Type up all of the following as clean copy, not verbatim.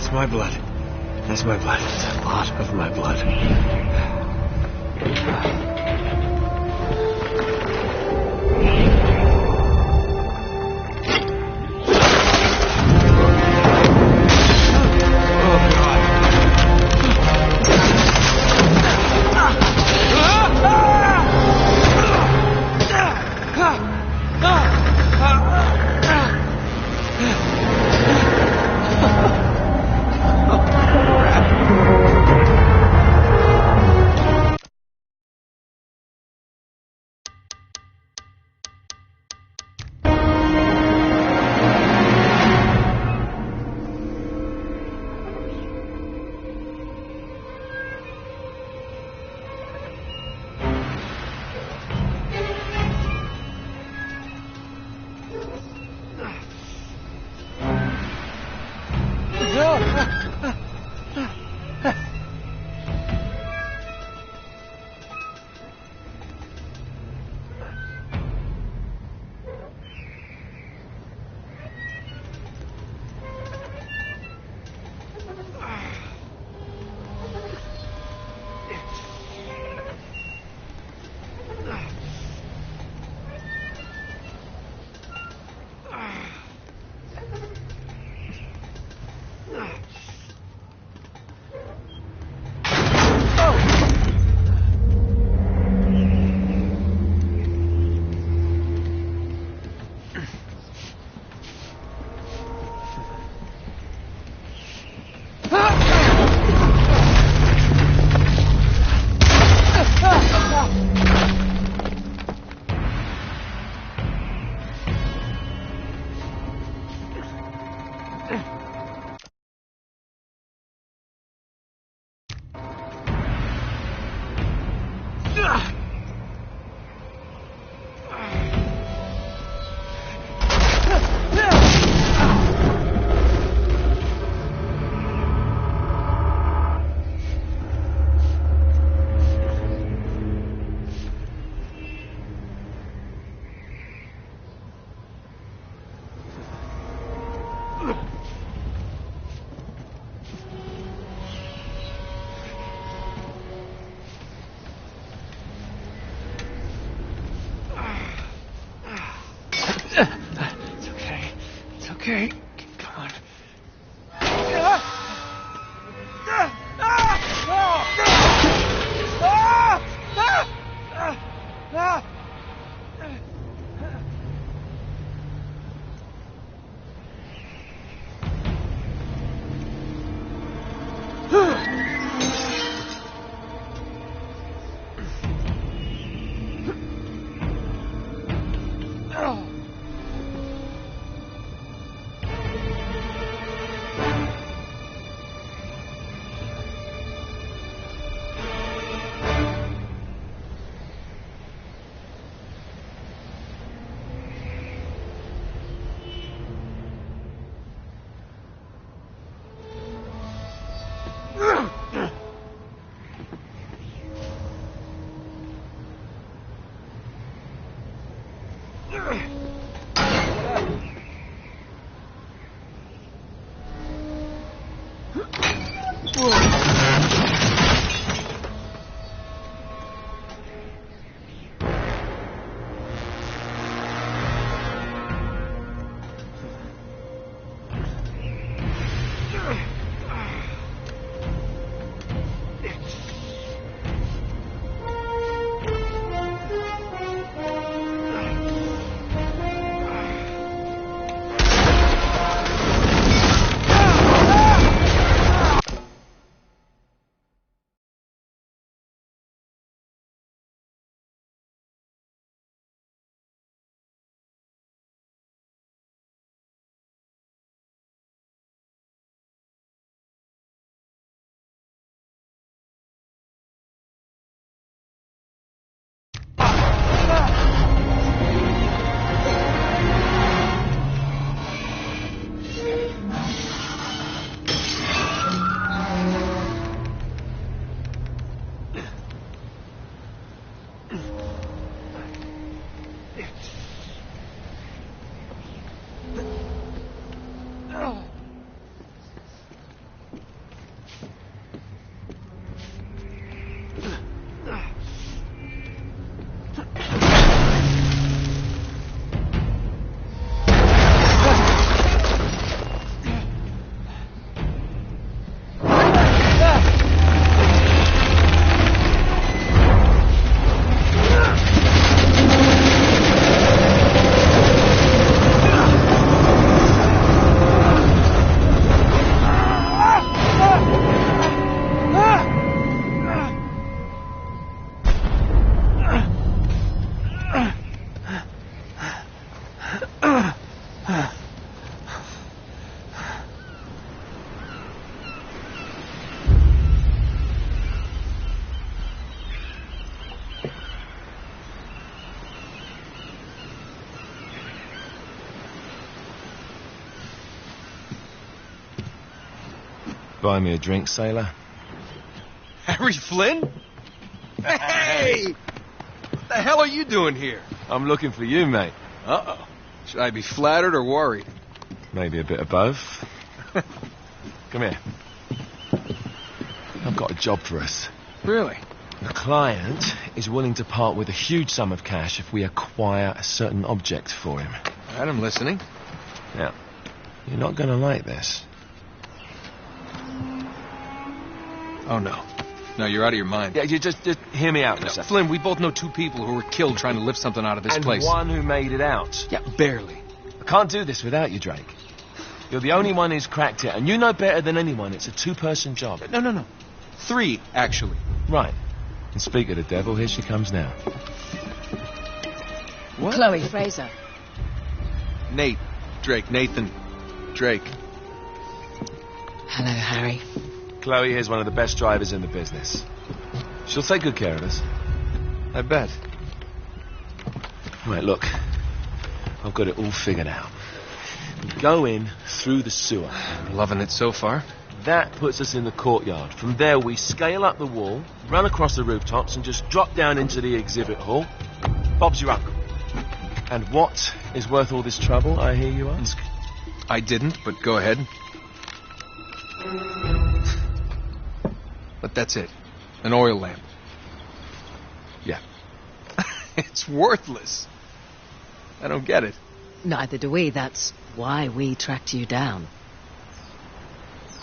That's my blood. That's my blood. It's a lot of my blood. Okay, come on. Buy me a drink, sailor. Harry Flynn? Hey! What the hell are you doing here? I'm looking for you, mate. Uh-oh. Should I be flattered or worried? Maybe a bit of both. Come here. I've got a job for us. Really? The client is willing to part with a huge sum of cash if we acquire a certain object for him. All right, I'm listening. Now, you're not going to like this. Oh, no. No, you're out of your mind. Yeah, you just hear me out for a second. Flynn, we both know two people who were killed trying to lift something out of this place. And one who made it out. Yeah, barely. I can't do this without you, Drake. You're the only one who's cracked it, and you know better than anyone it's a two-person job. No. 3, actually. Right. And speak of the devil, here she comes now. What? Chloe Fraser. Nate. Drake. Nathan. Drake. Hello, Harry. Chloe here's one of the best drivers in the business. She'll take good care of us. I bet. Right, look. I've got it all figured out. We go in through the sewer. Loving it so far. That puts us in the courtyard. From there, we scale up the wall, run across the rooftops, and just drop down into the exhibit hall. Bob's your uncle. And what is worth all this trouble, I hear you ask? I didn't, but go ahead. But that's it. An oil lamp. Yeah. It's worthless. I don't get it. Neither do we. That's why we tracked you down.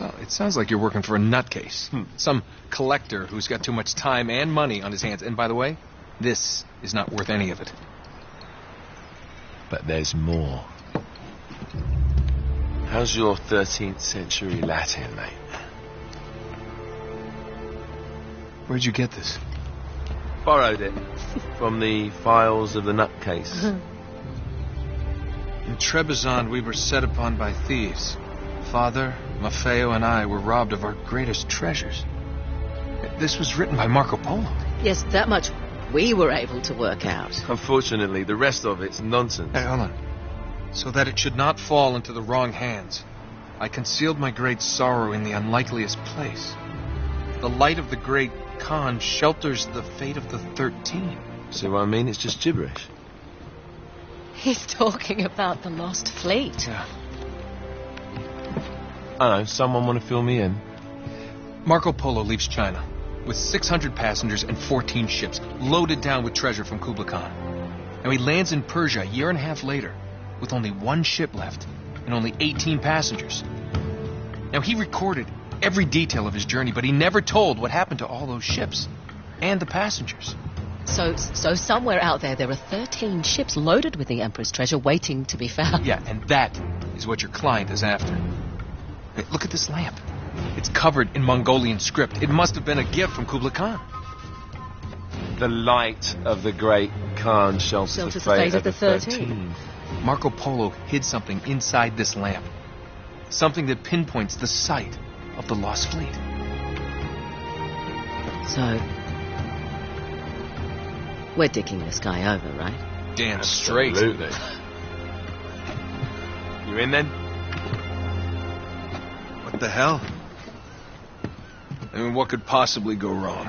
Well, it sounds like you're working for a nutcase. Some collector who's got too much time and money on his hands. And by the way, this is not worth any of it. But there's more. How's your 13th century Latin, mate? Where'd you get this? Borrowed it from the files of the nutcase. In Trebizond, we were set upon by thieves. Father, Maffeo, and I were robbed of our greatest treasures. This was written by Marco Polo. Yes, that much we were able to work out. Unfortunately, the rest of it's nonsense. Hey, hold on. So that it should not fall into the wrong hands, I concealed my great sorrow in the unlikeliest place. The light of the great Khan shelters the fate of the 13. See what I mean? It's just gibberish. He's talking about the lost fleet. Yeah. I know, someone want to fill me in? Marco Polo leaves China with 600 passengers and 14 ships loaded down with treasure from Kublai Khan. And he lands in Persia a year and a half later with only one ship left and only 18 passengers. Now, he recorded every detail of his journey, but he never told what happened to all those ships and the passengers. So somewhere out there are 13 ships loaded with the Emperor's treasure waiting to be found. Yeah, and that is what your client is after. Hey, look at this lamp. It's covered in Mongolian script. It must have been a gift from Kublai Khan. The light of the great Khan shelters the fate of the 13. Marco Polo hid something inside this lamp. Something that pinpoints the site of the lost fleet. So, we're dicking this guy over, right? Damn straight. Absolutely. You in then? What the hell? I mean, what could possibly go wrong?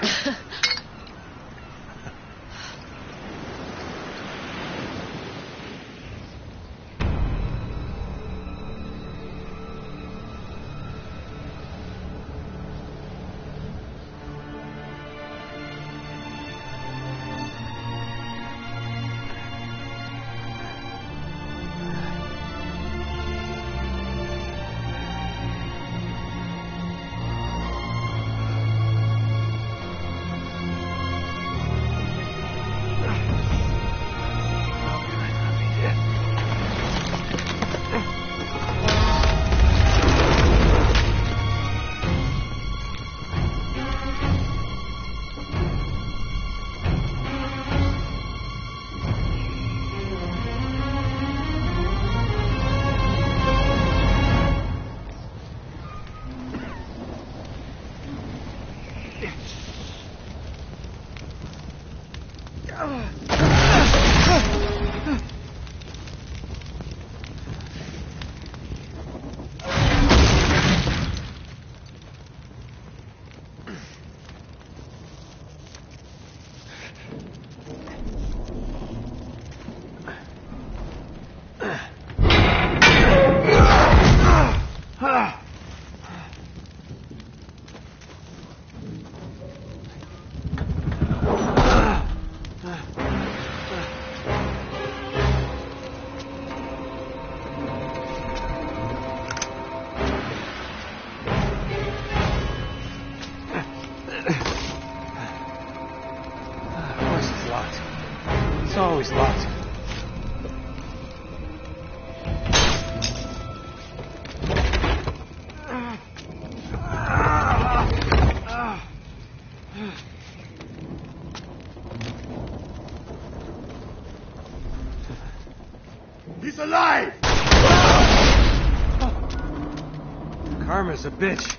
Karma's a bitch.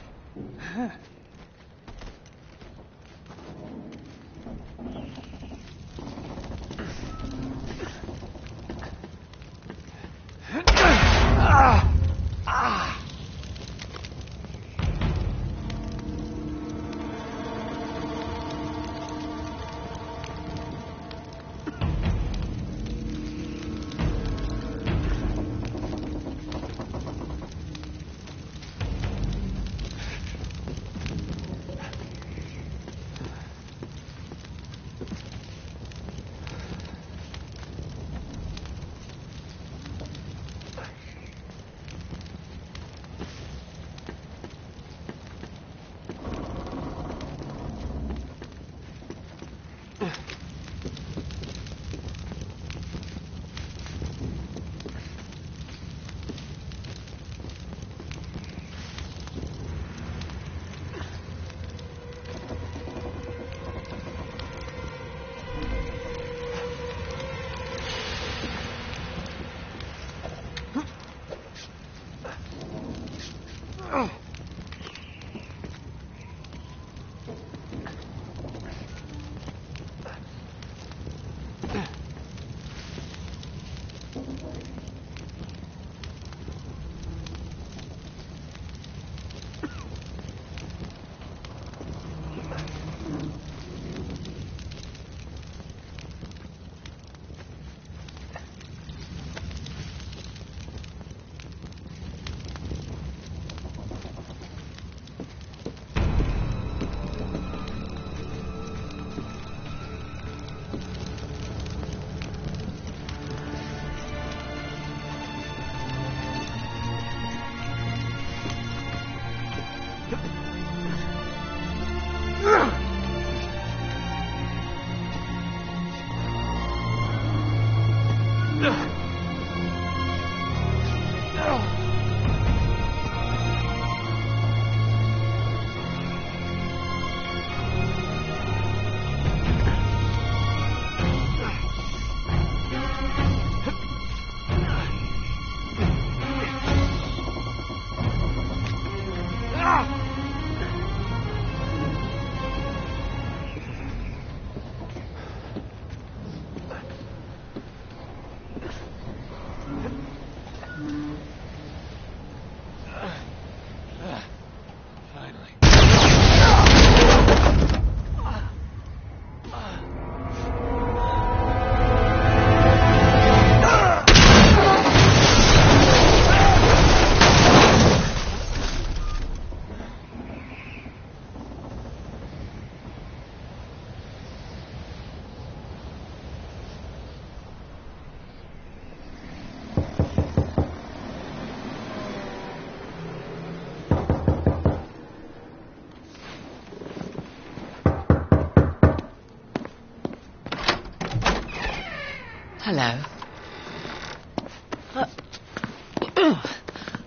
Hello.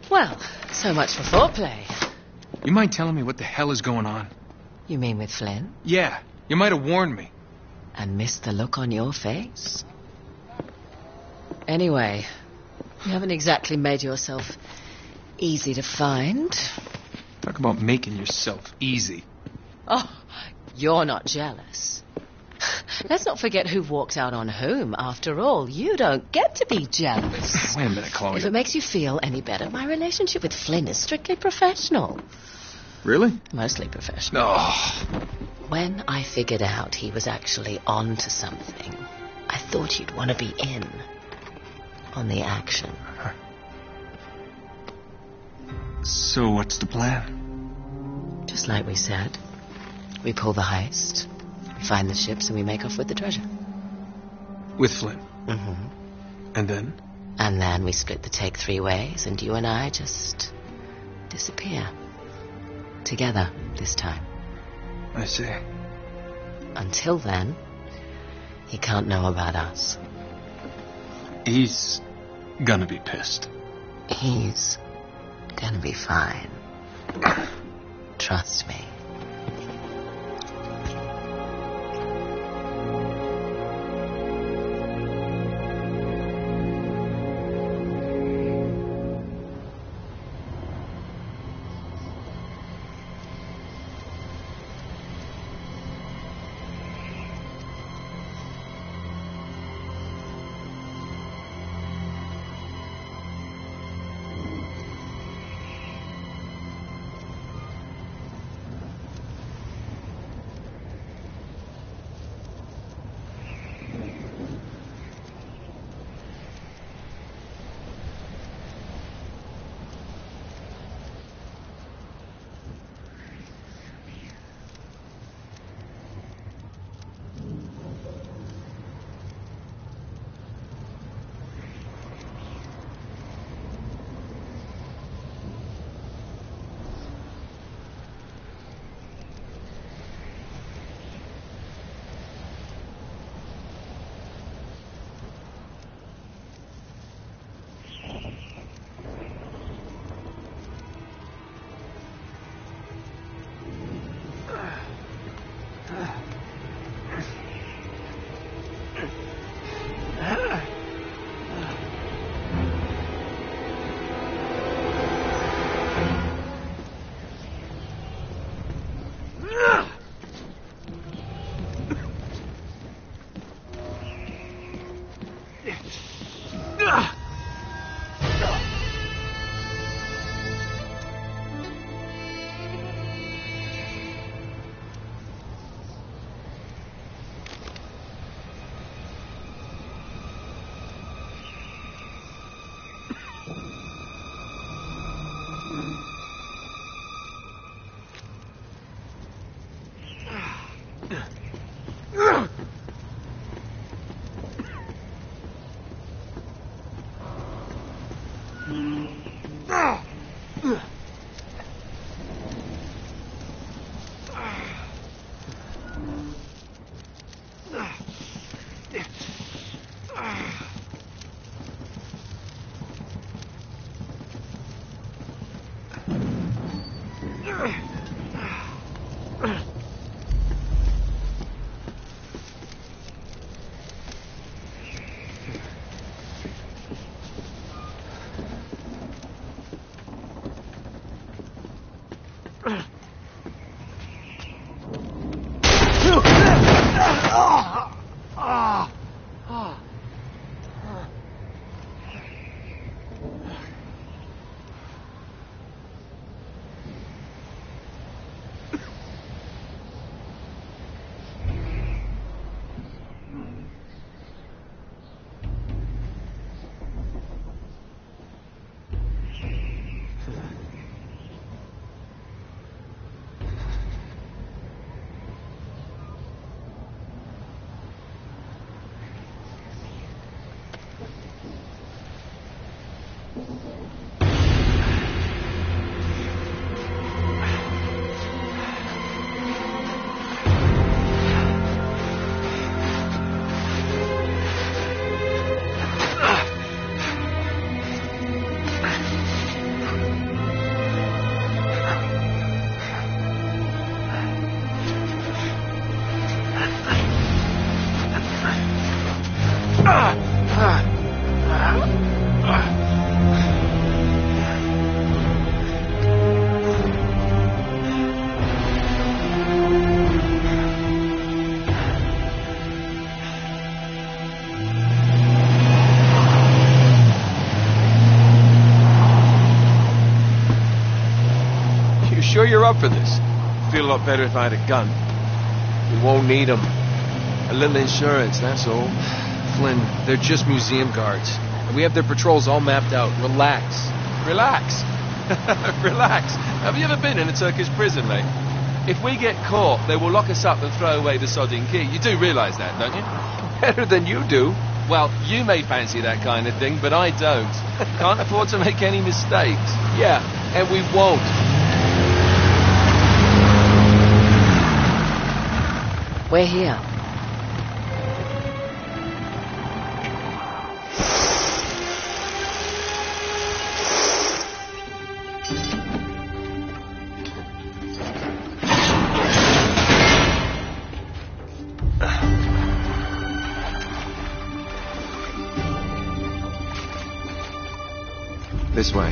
Well, so much for foreplay. You mind telling me what the hell is going on? You mean with Flynn? Yeah, you might have warned me. And missed the look on your face? Anyway, you haven't exactly made yourself easy to find. Talk about making yourself easy. Oh, you're not jealous. Let's not forget who walked out on whom. After all, you don't get to be jealous. Wait a minute, Chloe. If it makes you feel any better, my relationship with Flynn is strictly professional. Really? Mostly professional. Oh. When I figured out he was actually on to something, I thought you'd want to be in on the action. So what's the plan? Just like we said. We pull the heist, we find the ships, and we make off with the treasure. With Flynn? Mm-hmm. And then? And then we split the take 3 ways, and you and I just disappear. Together, this time. I see. Until then, he can't know about us. He's gonna be pissed. He's gonna be fine. Trust me. Sure you're up for this? Feel a lot better if I had a gun. We won't need them. A little insurance, that's all. Flynn, they're just museum guards. And we have their patrols all mapped out. Relax. Relax. Relax. Have you ever been in a Turkish prison, mate? If we get caught, they will lock us up and throw away the sodding key. You do realise that, don't you? Better than you do. Well, you may fancy that kind of thing, but I don't. Can't afford to make any mistakes. Yeah, and we won't. We're here. This way.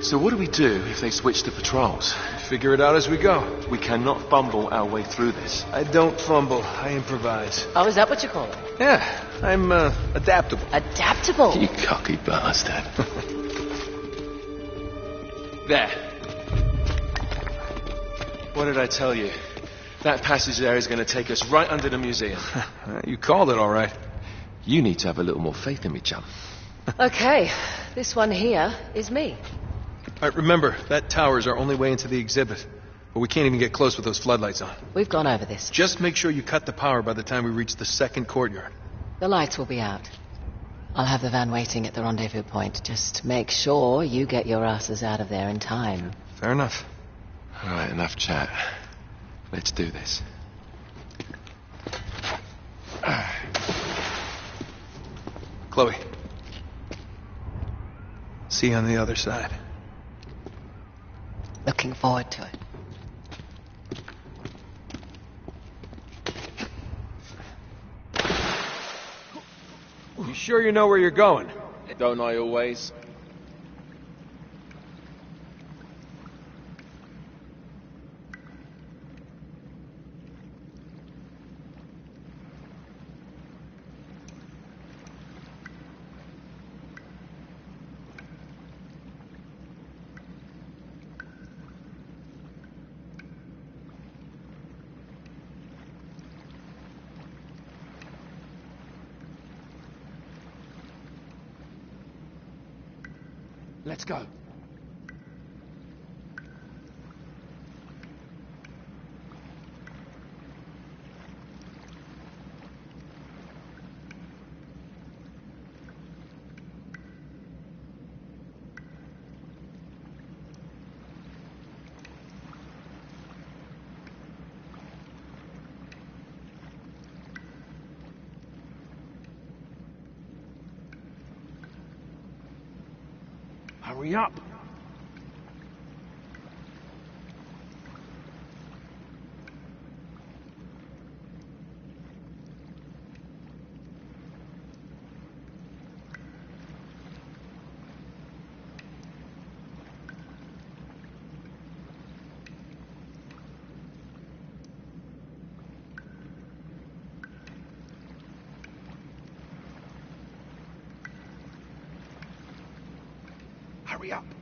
So what do we do if they switch to patrols? Figure it out as we go. We cannot fumble our way through this. I don't fumble. I improvise. Oh, is that what you call it? Yeah, I'm adaptable. Adaptable? You cocky bastard. There. What did I tell you? That passage there is going to take us right under the museum. You called it all right. You need to have a little more faith in me, chum. Okay, this one here is me. All right, remember, that tower's our only way into the exhibit. But we can't even get close with those floodlights on. We've gone over this. Just make sure you cut the power by the time we reach the second courtyard. The lights will be out. I'll have the van waiting at the rendezvous point. Just make sure you get your asses out of there in time. Fair enough. All right, enough chat. Let's do this. Chloe. See you on the other side. Looking forward to it. You sure you know where you're going? Don't I always? Let's go. Hurry up. Hurry up.